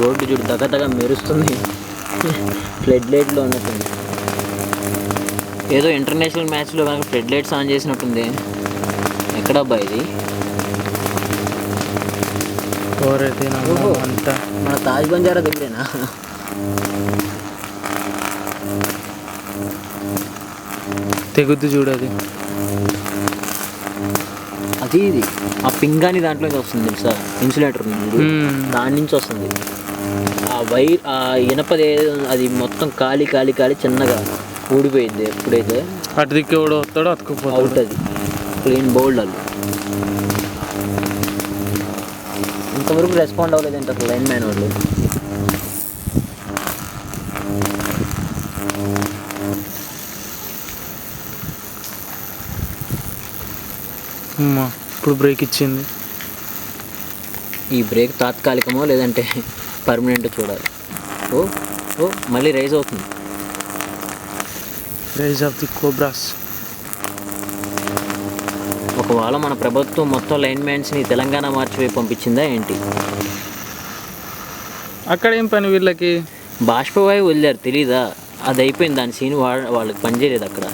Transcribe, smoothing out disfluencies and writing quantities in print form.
Road చూడు దగ్గర మెరుస్తుంది. ఫ్లడ్ లైట్లో ఉన్నట్టుంది. ఏదో ఇంటర్నేషనల్ మ్యాచ్లో కనుక ఫ్లడ్ లైట్స్ ఆన్ చేసినట్టుంది. ఎక్కడబ్బా ఇది? అంతా మన తాజ్ బంజారా దగ్గరేనా? తెగుద్దు చూడది. అది ఇది ఆ పింగాని దాంట్లో వస్తుంది తెలుసా, ఇన్సులేటర్ ఉంది దాని నుంచి వస్తుంది. ఆ వైర్ ఆ ఇనపది అది మొత్తం కాలి కాలి కాలి చిన్నగా ఊడిపోయింది. ఎప్పుడైతే అటు దిక్కు ఎవడో వస్తాడో అతుకుపోతాడు. అవుతుంది క్లీన్ బౌల్డ్ వాళ్ళు. ఇంతవరకు రెస్పాండ్ అవ్వలేదంటే అసలు లైన్ మ్యాన్ వాళ్ళు. ఇప్పుడు బ్రేక్ ఇచ్చింది. ఈ బ్రేక్ తాత్కాలికమో లేదంటే పర్మనెంట్ చూడాలి. ఓ ఓ మళ్ళీ రైజ్ అవుతుంది. Rise of the cobras. ఒకవేళ మన ప్రభుత్వం మొత్తం లైన్ మ్యాన్స్ని తెలంగాణ మార్చిపోయి పంపించిందా ఏంటి? అక్కడ ఏం పని వీళ్ళకి? బాష్పవాయువు వదిలేరు తెలీదా? అది అయిపోయింది దాని సీన్. వాళ్ళకి పనిచేయలేదు అక్కడ.